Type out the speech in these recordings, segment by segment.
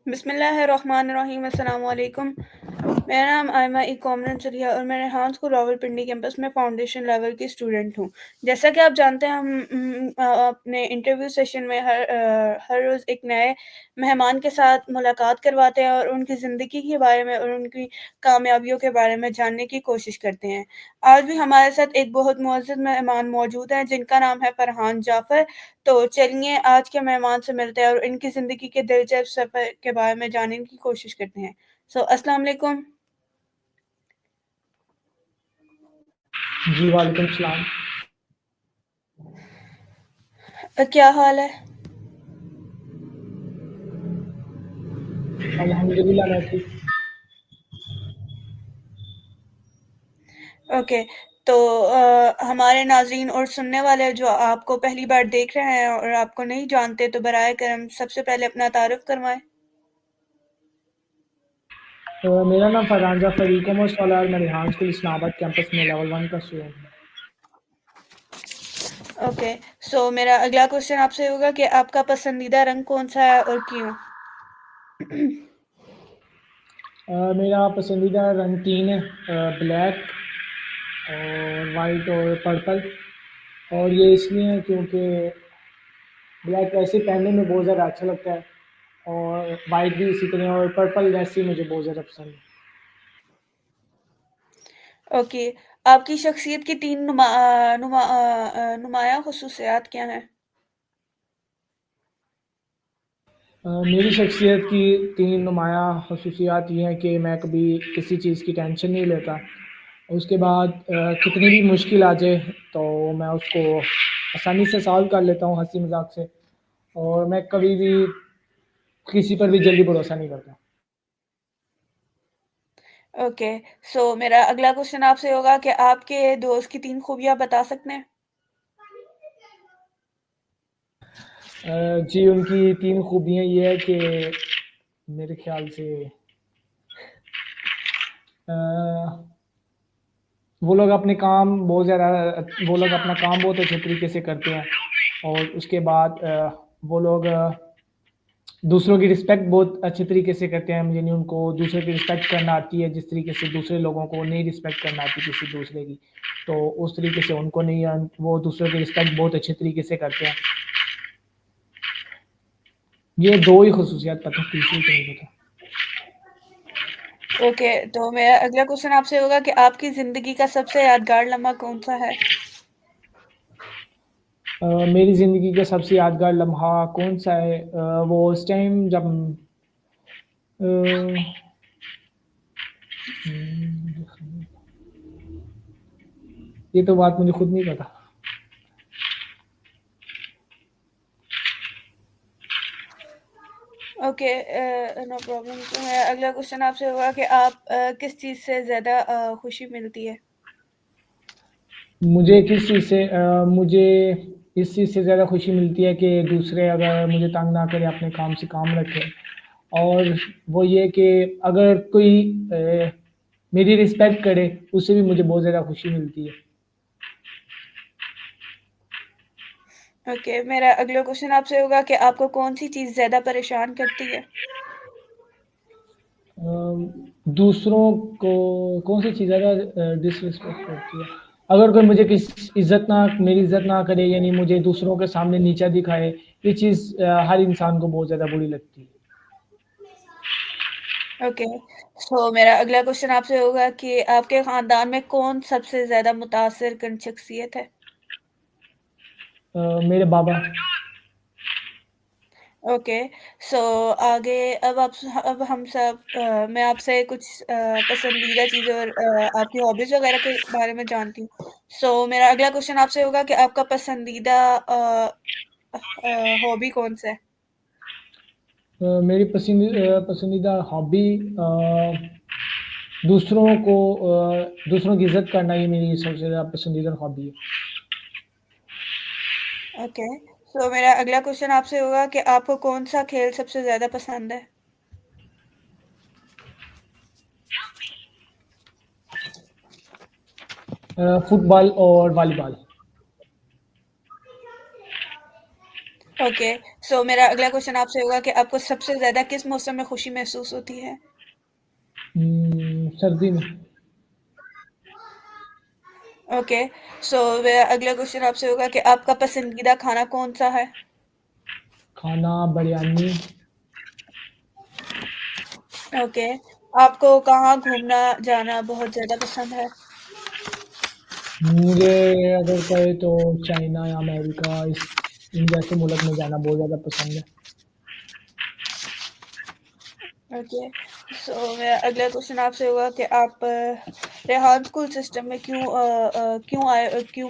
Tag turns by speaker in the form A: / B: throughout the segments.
A: बिस्मिल्लाहिर्रहमानिर्रहीम अस्सलाम वालेकुम। मेरा नाम आयमा इकॉमरन चलिया और मैं रेहान स्कूल रावलपिंडी कैंपस में फाउंडेशन लेवल की स्टूडेंट हूँ। जैसा कि आप जानते हैं अपने इंटरव्यू सेशन में हर रोज़ एक नए मेहमान के साथ मुलाकात करवाते हैं और उनकी ज़िंदगी के बारे में और उनकी कामयाबियों के बारे में जानने की कोशिश करते हैं। आज भी हमारे साथ एक बहुत मुअज़्ज़ज़ मेहमान मौजूद हैं जिनका नाम है फरहान जाफ़र। तो चलिए आज के मेहमान से मिलते हैं और इनकी ज़िंदगी के दिलचस्प सफ़र के बारे में जानने की कोशिश करते हैं। अस्सलाम वालेकुम।
B: जी, वालेकुम सलाम।
A: क्या हाल है?
B: अल्हम्दुलिल्लाह मैं ठीक।
A: ओके, तो हमारे नाज़रीन और सुनने वाले जो आपको पहली बार देख रहे हैं और आपको नहीं जानते तो बराए करम सबसे पहले अपना तारुफ़ करवाएँ।
B: मेरा नाम फरहान जाफ़र ई-कॉमर्स वाला है और मैं रेहान स्कूल इस्लामाबाद कैंपस में लेवल 1 का स्टूडेंट हूँ।
A: ओके, मेरा अगला क्वेश्चन आपसे होगा कि आपका पसंदीदा रंग कौन-सा है और क्यों?
B: मेरा पसंदीदा रंग 3 है, ब्लैक और वाइट और पर्पल। और ये इसलिए है क्योंकि ब्लैक वैसे पहनने में बहुत ज़्यादा अच्छा लगता है और वाइट भी इसी तरह, और पर्पल वैसे ही मुझे बहुत ज़्यादा पसंद है।
A: ओके, आपकी शख्सियत की 3 नुमायाँ ख़ुसूसियात क्या हैं?
B: मेरी शख्सियत की 3 नुमायाँ ख़ुसूसियात ये हैं कि मैं कभी किसी चीज़ की टेंशन नहीं लेता। उसके बाद कितनी भी मुश्किल आ जाए तो मैं उसको आसानी से सॉल्व कर लेता हूँ हँसी मज़ाक से, और मैं कभी भी किसी पर भी जल्दी भरोसा नहीं करता।
A: ओके, मेरा अगला क्वेश्चन आपसे होगा कि आपके दोस्त की 3 खूबियाँ बता सकते हैं?
B: जी, उनकी 3 खूबियाँ ये है कि मेरे ख़्याल से अ, वो लोग अपना काम बहुत अच्छे तरीके से करते हैं, और उसके बाद वो लोग दूसरों की रिस्पेक्ट बहुत अच्छे तरीके से करते हैं, यानी उनको दूसरों की रिस्पेक्ट करना आती है, जिस तरीके से दूसरे लोगों को नहीं रिस्पेक्ट करना आती किसी दूसरे की। तो उस तरीके से उनको नहीं वो दूसरों की रिस्पेक्ट बहुत अच्छे तरीके से करते हैं। ये 2 ही ख़ुसूसियत पता, तीसरी तो नहीं पता।
A: ओके, तो मेरा अगला क्वेश्चन आपसे होगा कि आपकी ज़िंदगी का सबसे यादगार लम्हा कौन-सा है?
B: मेरी ज़िंदगी का सबसे यादगार लम्हा कौन-सा है? वो उस टाइम जब अ, ये तो बात मुझे खुद नहीं पता।
A: Okay, no problem. तो मेरा अगला क्वेश्चन आपसे होगा कि आप किस चीज़ से ज़्यादा खुशी मिलती है?
B: मुझे किस चीज़ से मुझे इस चीज़ से ज़्यादा खुशी मिलती है कि दूसरे अगर मुझे तंग ना करें, अपने काम से काम रखें, और वो ये कि अगर कोई मेरी रिस्पेक्ट करे, उससे भी मुझे बहुत ज़्यादा खुशी मिलती है।
A: ओके, मेरा अगला क्वेश्चन आपसे होगा कि आपको कौन-सी चीज़ ज़्यादा परेशान करती है?
B: दूसरों को कौन-सी चीज़ ज़्यादा डिसरिस्पेक्ट करती है? अगर कोई मुझे मेरी इज़्ज़त ना करे, यानी मुझे दूसरों के सामने नीचा दिखाए, ये चीज़ हर इंसान को बहुत ज़्यादा बुरी लगती है।
A: ओके, मेरा अगला क्वेश्चन आपसे होगा कि आपके ख़ानदान में कौन सबसे ज़्यादा मुतासिर कुन शख्सियत है?
B: मेरे बाबा।
A: ओके, सो आगे अब हम सब मैं आपसे कुछ पसंदीदा चीज़ें और आपकी हॉबीज़ वग़ैरह के बारे में जानती हूँ। मेरा अगला क्वेश्चन आपसे होगा कि आपका पसंदीदा हॉबी कौन-सा है?
B: मेरी पसंदीदा हॉबी दूसरों की इज़्ज़त करना, ये मेरी सबसे ज़्यादा पसंदीदा हॉबी है।
A: ओके, मेरा अगला क्वेश्चन आपसे होगा कि आपको कौन-सा खेल सबसे ज़्यादा पसंद है?
B: फुटबॉल और वॉलीबॉल।
A: ओके, सो मेरा अगला क्वेश्चन आपसे होगा कि आपको सबसे ज़्यादा किस मौसम में खुशी महसूस होती है?
B: सर्दी में।
A: ओके, सो मेरा अगला क्वेश्चन आपसे होगा कि आपका पसंदीदा खाना कौन-सा है?
B: खाना बिरयानी।
A: ओके, आपको कहाँ घूमना जाना बहुत ज़्यादा पसंद है?
B: मुझे अगर कहे तो चाइना या अमेरिका इन जैसे मुल्क में जाना बहुत ज़्यादा पसंद है।
A: ओके, सो मेरा अगला क्वेश्चन आपसे होगा कि आप रेहान स्कूल सिस्टम में क्यों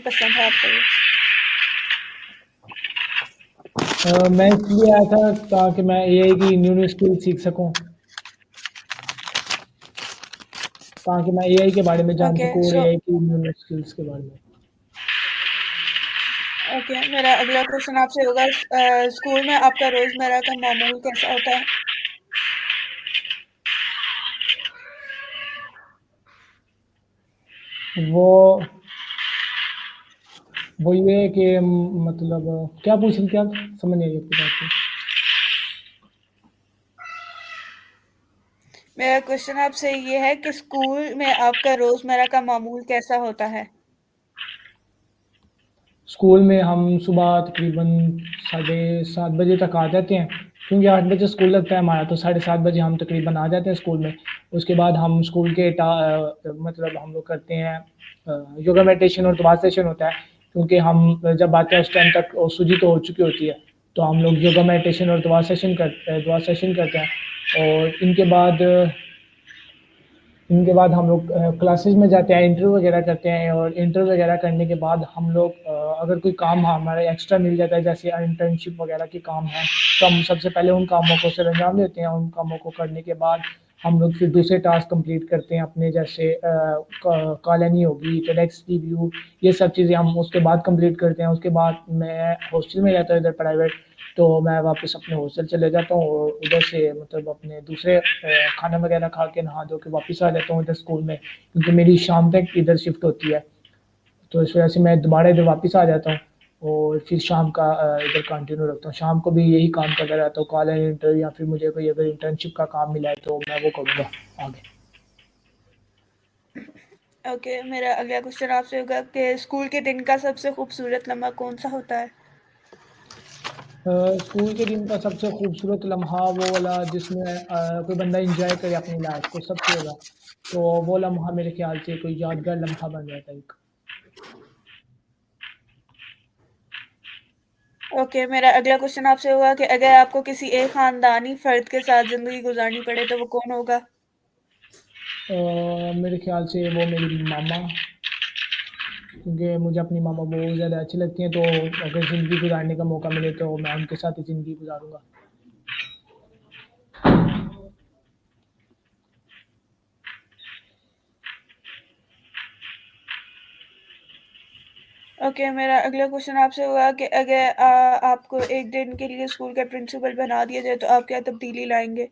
A: पसंद है आपको ये?
B: मैं इसलिए आया था ताकि मैं एआई की न्यू स्किल सीख सकूं, ताकि मैं एआई के बारे में जान
A: ओके,
B: सकूं और
A: सो
B: एआई की न्यू स्किल्स के बारे में।
A: ओके, मेरा अगला क्वेश्चन आपसे होगा स्कूल में आपका रोज़मर्रा का मामूल कैसा होता है?
B: वो वो ये कि मतलब क्या पूछ रही थी आप? समझ नहीं आई आपकी बात।
A: मेरा क्वेश्चन आपसे ये है कि स्कूल में आपका रोज़मर्रा का मामूल कैसा होता है?
B: स्कूल में हम सुबह तकरीबन 7:30 बजे तक आ जाते हैं, क्योंकि 8 बजे स्कूल लगता है हमारा, तो 7:30 बजे हम तकरीबन आ जाते हैं स्कूल में। उसके बाद हम स्कूल के मतलब हम लोग करते हैं योगा मेडिटेशन और दुआ सेशन होता है, क्योंकि हम जब आते हैं उस टाइम तक सूजी तो हो चुकी होती है, तो हम लोग योगा मेडिटेशन और दुआ सेशन करते हैं। और इनके बाद हम लोग क्लासेस में जाते हैं, इंटरव्यू वगैरह करते हैं, और इंटरव्यू वगैरह करने के बाद हम लोग अगर कोई काम हमारा एक्स्ट्रा मिल जाता है, जैसे इंटर्नशिप वगैरह के काम हैं, तो हम सबसे पहले उन कामों को सर अंजाम देते हैं। उन कामों को करने के बाद हम लोग फिर दूसरे टास्क कंप्लीट करते हैं अपने, जैसे कॉलोनी होगी, टेडेक्स रिव्यू, ये सब चीज़ें हम उसके बाद कंप्लीट करते हैं। उसके बाद मैं हॉस्टल में रहता हूँ इधर प्राइवेट, तो मैं वापस अपने हॉस्टल चले जाता हूँ और उधर से मतलब अपने दूसरे खाना वगैरह खा के नहा धो के वापस आ जाता हूँ इधर स्कूल में, क्योंकि मेरी शाम तक इधर शिफ्ट होती है। तो इस वजह से मैं दोबारा इधर वापस आ जाता हूँ और फिर शाम का इधर कंटिन्यू रखता हूँ। शाम को भी यही काम करता रहता हूँ, कॉल एंड इंटरव्यू, या फिर मुझे कोई अगर इंटर्नशिप का काम मिला है तो मैं वो करूँगा आगे।
A: ओके, मेरा अगला क्वेश्चन आपसे होगा कि स्कूल के दिन का सबसे खूबसूरत लम्हा कौन-सा होता है?
B: स्कूल के दिन का सबसे खूबसूरत लम्हा वो वाला जिसमें कोई बंदा एंजॉय करे अपनी लाइफ को सबसे ज़्यादा, तो वो लम्हा मेरे ख्याल से कोई यादगार लम्हा बन जाता है एक।
A: ओके, मेरा अगला क्वेश्चन आपसे होगा कि अगर आपको किसी एक ख़ानदानी फ़र्द के साथ ज़िंदगी गुज़ारनी पड़े तो वो कौन होगा?
B: मेरे ख्याल से वो मेरी मामा, क्योंकि मुझे अपनी मामा बहुत ज़्यादा अच्छी लगती हैं, तो अगर ज़िंदगी गुजारने का मौका मिले तो मैं उनके साथ ही ज़िंदगी गुजारूँगा।
A: ओके, मेरा अगला क्वेश्चन आपसे होगा कि अगर आपको एक दिन के लिए स्कूल का प्रिंसिपल बना दिया जाए तो आप क्या तब्दीली लाएँगे?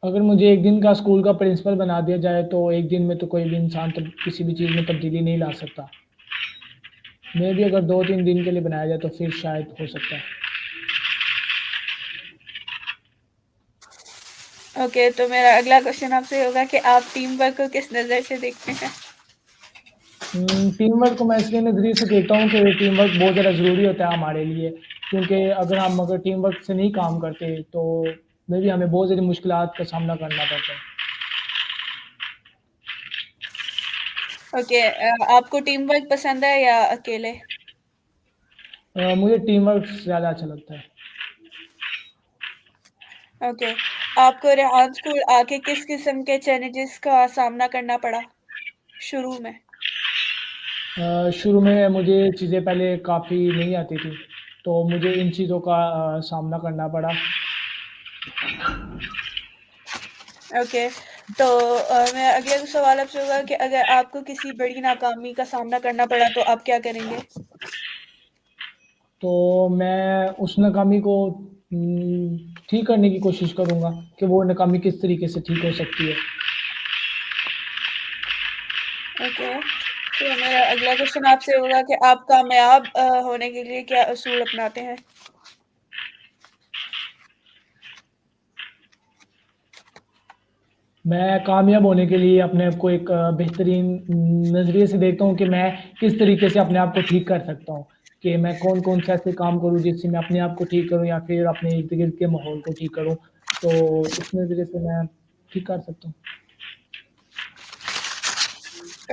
B: अगर मुझे एक दिन का स्कूल का प्रिंसिपल बना दिया जाए तो एक दिन में तो कोई भी इंसान तब किसी भी चीज़ में तब्दीली नहीं ला सकता। मे बी अगर 2-3 दिन के लिए बनाया जाए तो फिर शायद हो सकता है।
A: ओके, तो मेरा अगला क्वेश्चन आपसे होगा कि आप टीम वर्क को किस नज़र से देखते हैं?
B: टीम वर्क को मैं इसलिए नज़रिए से देखता हूँ कि टीम वर्क बहुत ज़्यादा ज़रूरी होता है हमारे लिए, क्योंकि अगर टीम वर्क से नहीं काम करते तो मे बी हमें बहुत सारी मुश्किलात का सामना करना पड़ता है।
A: ओके, आपको टीम वर्क पसंद है या अकेले?
B: मुझे टीम वर्क ज़्यादा अच्छा लगता है।
A: ओके, आपको रेहान स्कूल आके किस किस्म के चैलेंजेस का सामना करना पड़ा शुरू में?
B: शुरू में मुझे चीज़ें पहले काफ़ी नहीं आती थी, तो मुझे इन चीज़ों का सामना करना पड़ा।
A: ओके, तो मेरा अगला सवाल आपसे होगा कि अगर आपको किसी बड़ी नाकामी का सामना करना पड़ा तो आप क्या करेंगे?
B: तो मैं उस नाकामी को ठीक करने की कोशिश करूँगा कि वो नाकामी किस तरीके से ठीक हो सकती है।
A: ओके, तो मेरा मेरा अगला क्वेश्चन आपसे होगा कि आप कामयाब होने के लिए क्या असूल अपनाते हैं?
B: मैं कामयाब होने के लिए अपने आप को एक बेहतरीन नज़रिए से देखता हूँ कि मैं किस तरीके से अपने आप को ठीक कर सकता हूँ, कि मैं कौन-कौन से ऐसे काम करूँ जिससे मैं अपने आप को ठीक करूँ या फिर अपने इर्द-गिर्द के माहौल को ठीक करूँ। तो इस नज़रिए से मैं ठीक कर सकता हूँ।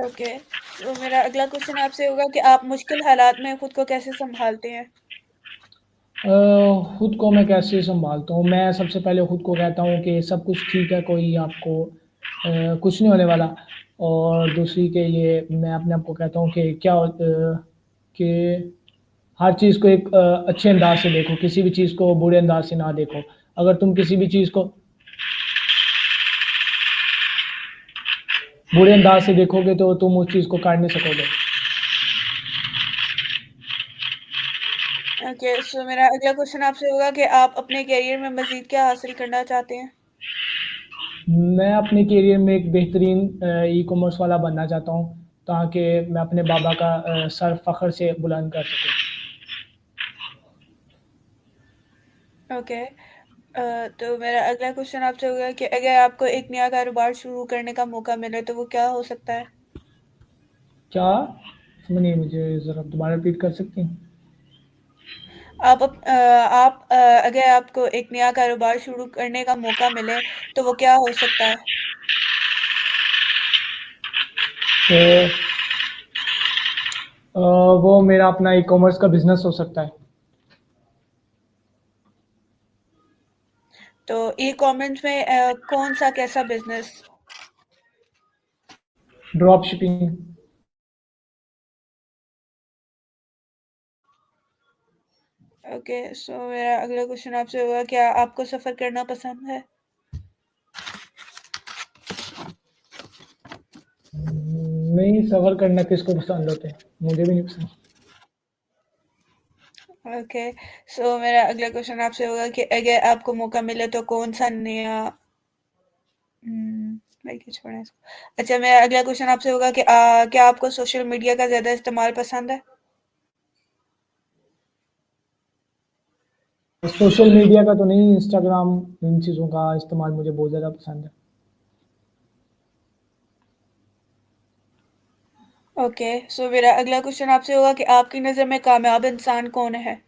A: ओके, तो मेरा अगला क्वेश्चन आपसे होगा कि आप मुश्किल हालात में खुद को कैसे सँभालते हैं?
B: खुद को मैं कैसे सँभालता हूँ? मैं सबसे पहले खुद को कहता हूँ कि सब कुछ ठीक है, कोई आपको कुछ नहीं होने वाला। और दूसरी के ये मैं अपने आप को कहता हूँ कि कि हर चीज़ को एक अच्छे अंदाज़ से देखो, किसी भी चीज़ को बुरे अंदाज़ से ना देखो। अगर तुम किसी भी चीज़ को बुरे अंदाज़ से देखोगे तो तुम उस चीज़ को कर नहीं सकोगे।
A: ओके, सो मेरा अगला क्वेश्चन आपसे होगा कि आप अपने करियर में मज़ीद क्या हासिल करना चाहते हैं?
B: मैं अपने करियर में एक बेहतरीन ई-कॉमर्स वाला बनना चाहता हूँ, ताकि मैं अपने बाबा का सर फ़ख्र से बुलंद कर सकूँ।
A: ओके, तो मेरा अगला क्वेश्चन आपसे होगा कि अगर आपको एक नया कारोबार शुरू करने का मौका मिले तो वो क्या हो सकता है?
B: क्या? समझ नहीं मुझे ज़रा दोबारा रिपीट कर सकती हैं?
A: अगर आपको एक नया कारोबार शुरू करने का मौका मिले तो वो क्या हो सकता है?
B: तो वो मेरा अपना ई-कॉमर्स का बिज़नेस हो सकता है।
A: तो ई-कॉमर्स में कौन-सा कैसा बिज़नेस?
B: Drop shipping.
A: ओके, सो मेरा अगला क्वेश्चन आपसे होगा क्या आपको सफ़र करना पसंद है?
B: नहीं, सफ़र करना किसको पसंद होता है? मुझे भी नहीं पसंद।
A: ओके, सो मेरा अगला क्वेश्चन आपसे होगा कि अगर आपको मौका मिले तो कौन-सा नया भाई क्या छोड़ें इसको। अच्छा, मेरा अगला क्वेश्चन आपसे होगा कि क्या आपको सोशल मीडिया का ज़्यादा इस्तेमाल पसंद है?
B: सोशल मीडिया का तो नहीं, इंस्टाग्राम इन चीज़ों का इस्तेमाल मुझे बहुत ज़्यादा पसंद है।
A: ओके, सो मेरा अगला क्वेश्चन आपसे होगा कि आपकी नज़र में कामयाब इंसान कौन है?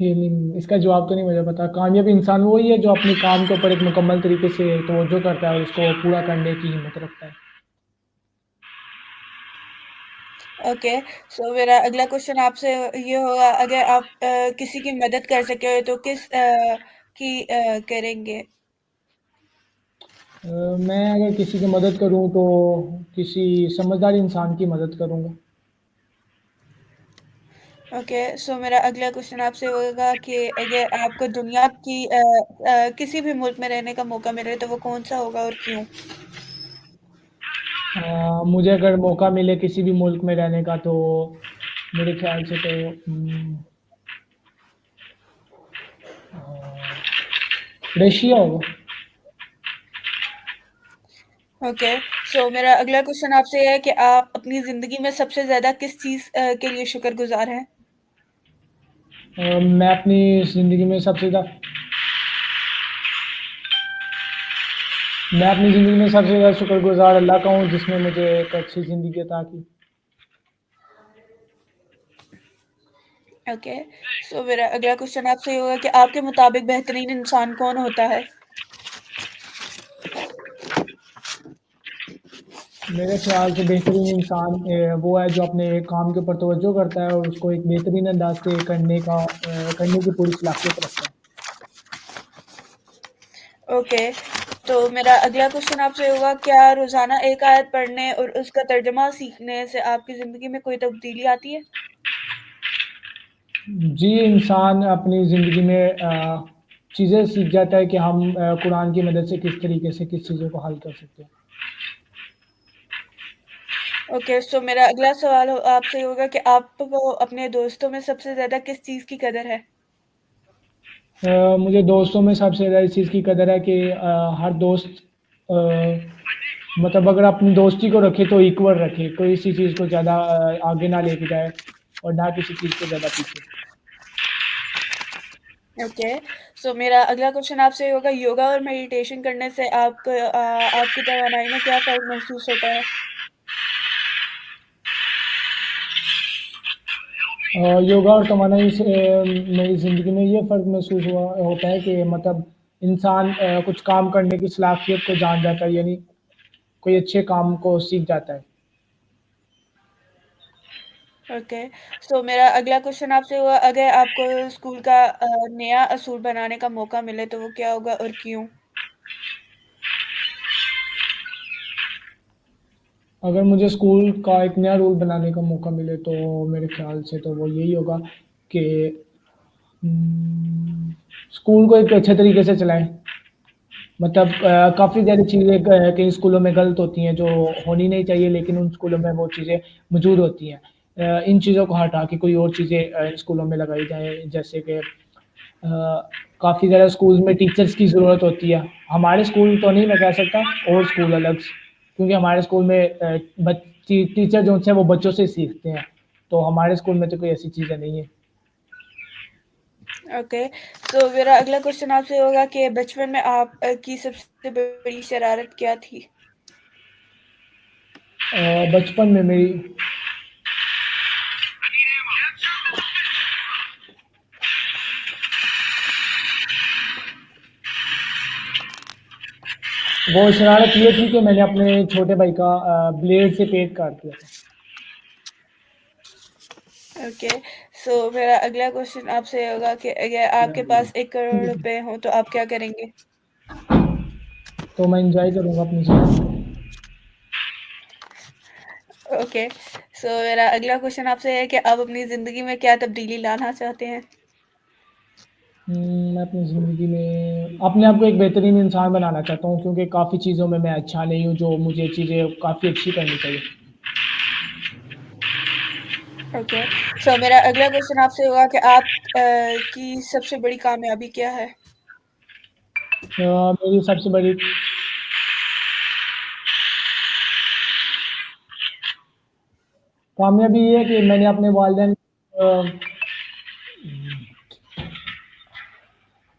B: ये नहीं इसका जवाब तो नहीं मुझे पता। कामयाब इंसान वही है जो अपने काम के ऊपर एक मुकम्मल तरीके से तवज्जो करता है और उसको पूरा करने की हिम्मत रखता है।
A: ओके, सो मेरा अगला क्वेश्चन आपसे ये होगा अगर आप किसी की मदद कर सके तो करेंगे?
B: मैं अगर किसी की मदद करूँ तो किसी समझदार इंसान की मदद करूँगा।
A: ओके, सो मेरा अगला क्वेश्चन आपसे होगा कि अगर आपको दुनिया की किसी भी मुल्क में रहने का मौका मिले तो वो कौन-सा होगा और क्यों?
B: मुझे अगर मौका मिले किसी भी मुल्क में रहने का तो मेरे ख़्याल से तो रशिया होगा।
A: ओके, सो मेरा अगला क्वेश्चन आपसे ये है कि आप अपनी ज़िंदगी में सबसे ज़्यादा किस चीज़ के लिए शुक्रगुज़ार हैं?
B: मैं अपनी ज़िंदगी में सबसे ज़्यादा मैं अपनी ज़िंदगी में सबसे ज़्यादा शुक्रगुज़ार अल्लाह का हूँ जिसने मुझे एक अच्छी ज़िंदगी अता की।
A: ओके, सो मेरा अगला क्वेश्चन आपसे ये होगा कि आपके मुताबिक बेहतरीन इंसान कौन होता है?
B: मेरे ख़्याल से बेहतरीन इंसान वो है जो अपने काम के ऊपर तवज्जो करता है और उसको एक बेहतरीन अंदाज़ से करने की पूरी सलाहियत रखता है।
A: ओके, तो मेरा अगला क्वेश्चन आपसे होगा क्या रोज़ाना एक आयत पढ़ने और उसका तर्जुमा सीखने से आपकी ज़िंदगी में कोई तब्दीली आती है?
B: जी, इंसान अपनी ज़िंदगी में चीज़ें सीख जाता है कि हम कुरान की मदद से किस तरीके से किस चीज़ों को हल कर सकते हैं।
A: ओके, सो मेरा अगला सवाल हो आपसे होगा कि आपको अपने दोस्तों में सबसे ज़्यादा किस चीज़ की कदर है?
B: मुझे दोस्तों में सबसे ज़्यादा इस चीज़ की कदर है कि हर दोस्त अ, मतलब अगर अपनी दोस्ती को रखे तो इक्वल रखे, कोई इसी चीज़ को ज़्यादा आगे ना लेके जाए और ना किसी चीज़ को ज़्यादा पीछे।
A: ओके, सो मेरा अगला क्वेश्चन आपसे होगा योगा और मेडिटेशन करने से आपकी तवानाई में क्या फ़र्क महसूस होता है?
B: योगा और तवानाई से मेरी ज़िंदगी में ये फ़र्क महसूस हुआ होता है कि मतलब इंसान कुछ काम करने की सलाहियत को जान जाता है, यानी कोई अच्छे काम को सीख जाता है।
A: ओके, सो मेरा अगला क्वेश्चन आपसे होगा अगर आपको स्कूल का नया असूल बनाने का मौका मिले तो वो क्या होगा और क्यों?
B: अगर मुझे स्कूल का एक नया रूल बनाने का मौका मिले तो मेरे ख़्याल से तो वो यही होगा कि स्कूल को एक अच्छे तरीके से चलाएँ। मतलब काफ़ी सारी चीज़ें क कई स्कूलों में गलत होती हैं जो होनी नहीं चाहिए लेकिन उन स्कूलों में वो चीज़ें मौजूद होती हैं। इन चीज़ों को हटा के कोई और चीज़ें स्कूलों में लगाई जाएँ जैसे कि काफ़ी ज़्यादा स्कूल्स में टीचर्स की ज़रूरत होती है। हमारे स्कूल तो नहीं मैं कह सकता और स्कूल अलग से क्योंकि हमारे स्कूल में टीचर जो हैं वो बच्चों से सीखते हैं। तो हमारे स्कूल में तो कोई ऐसी चीज़ें नहीं है।
A: ओके, सो मेरा अगला क्वेश्चन आपसे होगा कि बचपन में आप की सबसे बड़ी शरारत क्या थी?
B: बचपन में मेरी वो शरारत ये थी कि मैंने अपने छोटे भाई का ब्लेड से पेट काट दिया था।
A: ओके, सो मेरा अगला क्वेश्चन आपसे होगा कि अगर आपके पास 1 करोड़ रुपए हों तो आप क्या करेंगे?
B: तो मैं एन्जॉय करूँगा अपनी ज़िंदगी।
A: ओके, सो मेरा अगला क्वेश्चन आपसे है कि आप अपनी ज़िंदगी में क्या तब्दीली लाना चाहते हैं?
B: मैं अपनी ज़िंदगी में अपने आप को एक बेहतरीन इंसान बनाना चाहता हूँ क्योंकि काफ़ी चीज़ों में मैं अच्छा नहीं हूँ, जो मुझे चीज़ें काफ़ी अच्छी करनी चाहिए।
A: ओके, सो मेरा अगला क्वेश्चन आपसे होगा कि की सबसे बड़ी कामयाबी क्या है?
B: मेरी सबसे बड़ी कामयाबी ये है कि मैंने अपने वालिदैन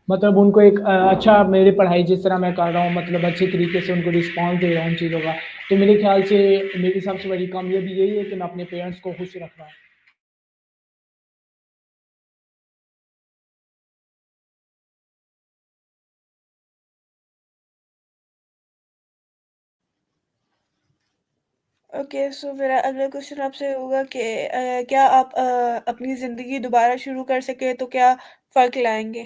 B: मतलब उनको एक अच्छा मेरी पढ़ाई जिस तरह मैं कर रहा हूँ मतलब अच्छे तरीके से उनको रिस्पॉन्स दे रहा हूँ उन चीज़ों का। तो मेरे ख़्याल से मेरी सबसे बड़ी कामयाबी यही है कि मैं अपने पेरेंट्स को खुश रख रहा हूँ।
A: ओके, सो मेरा अगला क्वेश्चन आपसे होगा कि क्या आप अपनी ज़िंदगी दोबारा शुरू कर सकें तो क्या फ़र्क लाएँगे?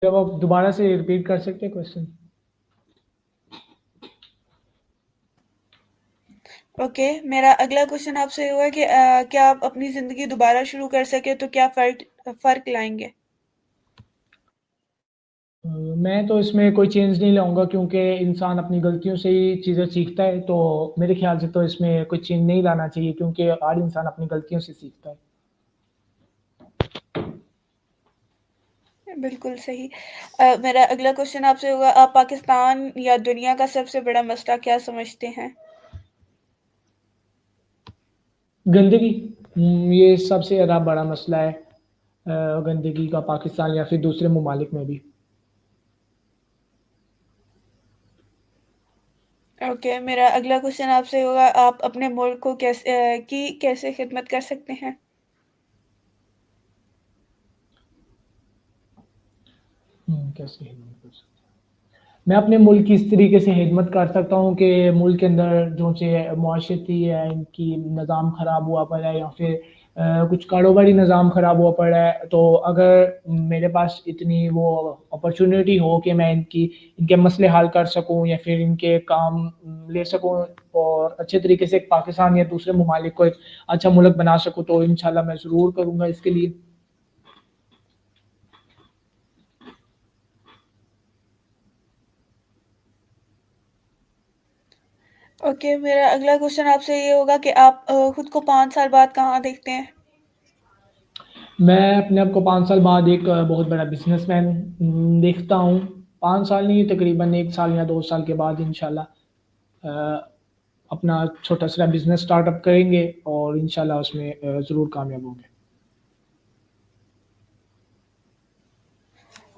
B: जब आप दोबारा से रिपीट कर सकते हैं क्वेश्चन?
A: ओके, मेरा अगला क्वेश्चन आपसे होगा कि क्या आप अपनी ज़िंदगी दोबारा शुरू कर सकें तो क्या फ़र्क लाएँगे?
B: मैं तो इसमें कोई चेंज नहीं लाऊँगा क्योंकि इंसान अपनी गलतियों से ही चीज़ें सीखता है, तो मेरे ख़्याल से तो इसमें कोई चेंज नहीं लाना चाहिए क्योंकि हर इंसान अपनी गलतियों से सीखता है।
A: बिल्कुल सही। मेरा अगला क्वेश्चन आपसे होगा आप पाकिस्तान या दुनिया का सबसे बड़ा मसला क्या समझते हैं?
B: गंदगी ये सबसे ज़्यादा बड़ा मसला है गंदगी का पाकिस्तान या फिर दूसरे ममालिक में भी।
A: ओके, मेरा अगला क्वेश्चन आपसे होगा आप अपने मुल्क को कैसे खिदमत कर सकते हैं?
B: कैसे हिम्मत कर सकते हैं? मैं अपने मुल्क की इस तरीके से खिदमत कर सकता हूँ कि मुल्क के अंदर जो से माशरती है इनकी निज़ाम ख़राब हुआ पड़ा है या फिर कुछ कारोबारी निज़ाम ख़राब हुआ पड़ा है, तो अगर मेरे पास इतनी वो अपॉर्च्युनिटी हो कि मैं इनके मसले हल कर सकूँ या फिर इनके काम ले सकूँ और अच्छे तरीके से पाकिस्तान या दूसरे ममालिक को एक अच्छा मुल्क बना सकूँ, तो इंशाल्लाह मैं ज़रूर करूँगा इसके लिए।
A: ओके, मेरा अगला क्वेश्चन आपसे ये होगा कि आप खुद को 5 साल बाद कहाँ देखते हैं?
B: मैं अपने आप को 5 साल बाद एक बहुत बड़ा बिज़नेसमैन देखता हूँ। 5 साल नहीं, तकरीबन 1 साल या 2 साल के बाद इंशाल्लाह अपना छोटा-सा बिज़नेस स्टार्टअप करेंगे और इंशाल्लाह उसमें ज़रूर कामयाब होंगे।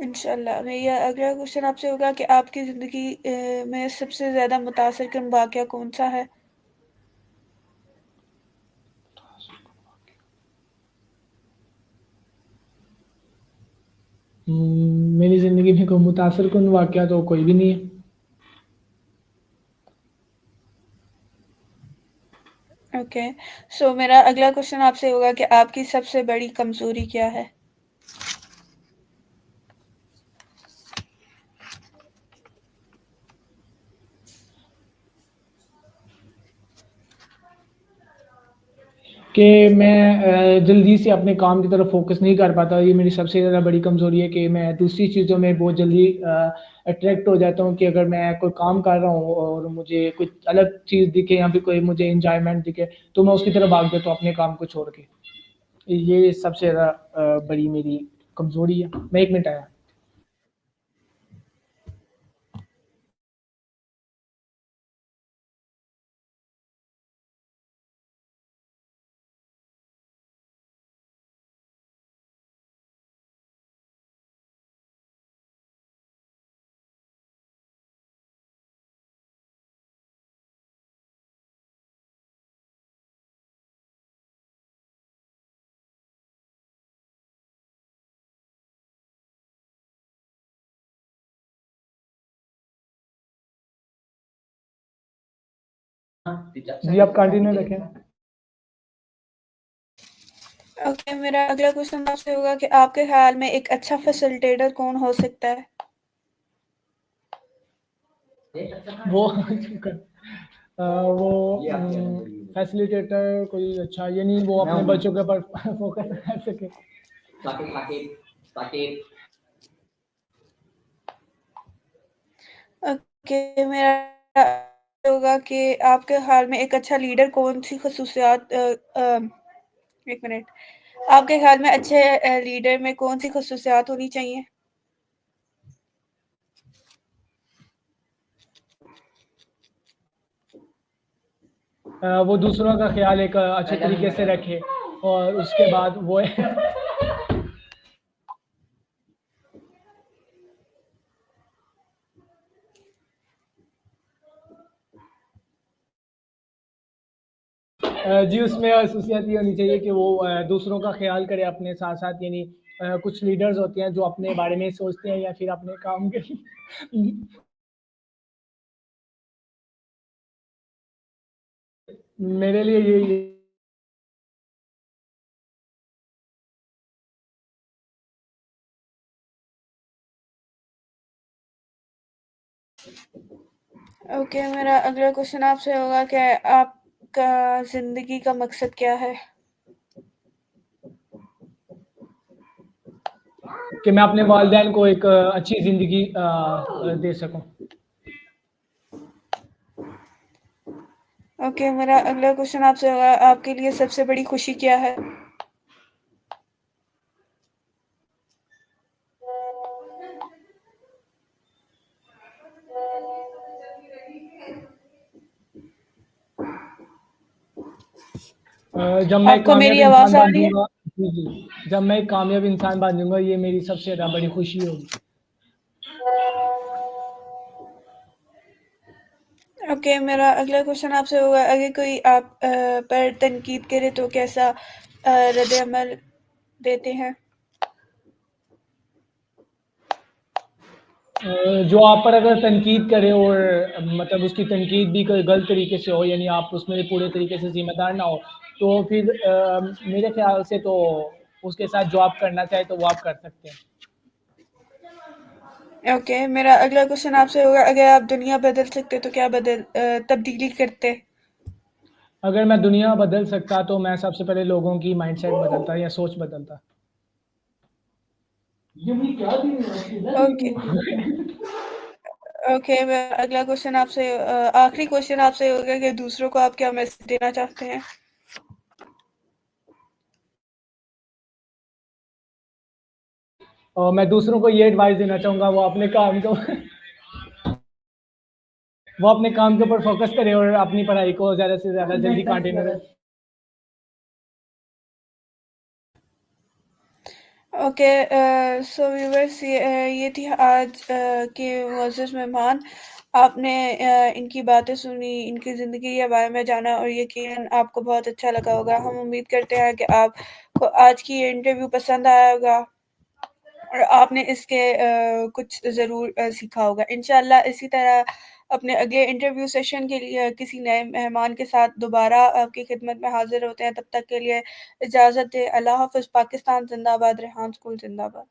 A: इंशाल्लाह। मेरा अगला क्वेश्चन आपसे होगा कि आपकी ज़िंदगी में सबसे ज़्यादा मुतासिर-कुन वाक़या कौन-सा है?
B: मेरी ज़िंदगी में कोई मुतासिर-कुन वाक़या तो कोई भी नहीं है।
A: ओके, सो मेरा अगला क्वेश्चन आपसे होगा कि आपकी सबसे बड़ी कमज़ोरी क्या है?
B: कि मैं जल्दी से अपने काम की तरफ फ़ोकस नहीं कर पाता, ये मेरी सबसे ज़्यादा बड़ी कमज़ोरी है कि मैं दूसरी चीज़ों में बहुत जल्दी अट्रैक्ट हो जाता हूँ कि अगर मैं कोई काम कर रहा हूँ और मुझे कुछ अलग चीज़ दिखे या फिर कोई मुझे एन्जॉयमेंट दिखे, तो मैं उसकी तरफ भाग जाता हूँ अपने काम को छोड़ के। ये सबसे ज़्यादा बड़ी मेरी कमज़ोरी है। मैं 1 मिनट आया। जी, आप कंटिन्यू रखें।
A: ओके, मेरा अगला क्वेश्चन आपसे होगा कि आपके ख़्याल में एक अच्छा फैसिलिटेटर कौन हो सकता है?
B: वो वो फैसिलिटेटर कोई अच्छा ये नहीं वो अपने बच्चों के ऊपर फ़ोकस कर सके।
A: ओके, मेरा होगा कि आपके ख़्याल में एक अच्छा लीडर कौन-सी ख़ुसूसियात 1 मिनट। आपके ख़्याल में अच्छे लीडर में कौन-सी ख़ुसूसियात होनी चाहिए?
B: वो दूसरों का ख़्याल एक अच्छे तरीके से रखे और उसके बाद वो जी, उसमें ख़ुशियत ये होनी चाहिए कि वो दूसरों का ख़्याल करे अपने साथ-साथ यानी कुछ लीडर्स होते हैं जो अपने बारे में सोचते हैं या फिर अपने काम के मेरे लिए यही है।
A: ओके, मेरा अगला क्वेश्चन आपसे होगा कि आपका ज़िंदगी का मकसद क्या है?
B: कि मैं अपने वालिदैन को एक अच्छी ज़िंदगी दे सकूँ।
A: ओके, मेरा अगला क्वेश्चन आपसे होगा आपके लिए सबसे बड़ी खुशी क्या है?
B: जब मैं एक
A: आपको
B: कामयाब
A: मेरी
B: इंसान
A: आवाज़ आ
B: बन
A: रही है?
B: जाऊँगा जी, जी। जब मैं एक कामयाब इंसान बन जाऊँगा ये मेरी सबसे ज़्यादा बड़ी खुशी होगी।
A: ओके, मेरा अगला क्वेश्चन आपसे होगा अगर कोई आप पर तनकीद करे तो कैसा रद्द-ए-अमल देते हैं?
B: जो आप पर अगर तनकीद करे और मतलब उसकी तनकीद भी कोई गलत तरीके से हो यानी आप उसमें पूरे तरीके से ज़िम्मेदार ना हो, तो फिर मेरे ख़्याल से तो उसके साथ जो आप करना चाहें तो वो आप कर सकते हैं।
A: ओके, मेरा अगला क्वेश्चन आपसे होगा अगर आप दुनिया बदल सकते तो क्या तब्दीली करते?
B: अगर मैं दुनिया बदल सकता तो मैं सबसे पहले लोगों की माइंडसेट बदलता या सोच बदलता।
A: ओके, ओके, मैं अगला क्वेश्चन आपसे आखिरी क्वेश्चन आपसे होगा कि दूसरों को आप क्या मैसेज देना चाहते हैं?
B: और मैं दूसरों को ये एडवाइस देना चाहूँगा वो अपने काम के ऊपर फ़ोकस करें और अपनी पढ़ाई को ज़्यादा से ज़्यादा जल्दी कंटिन्यू करें।
A: ओके, सो व्यूअर्स, ये थी आज के मुअज़्ज़ज़ मेहमान। आपने इनकी बातें सुनी, इनकी ज़िंदगी के बारे में जाना और यकीनन आपको बहुत अच्छा लगा होगा। हम उम्मीद करते हैं कि आपको आज की ये इंटरव्यू पसंद आया होगा और आपने इसके कुछ ज़रूर सीखा होगा। इंशाअल्लाह इसी तरह अपने अगले इंटरव्यू सेशन के लिए किसी नए मेहमान के साथ दोबारा आपकी खिदमत में हाज़िर होते हैं। तब तक के लिए इजाज़त दें। अल्लाह हाफ़िज़। पाकिस्तान ज़िंदाबाद, रेहान स्कूल ज़िंदाबाद।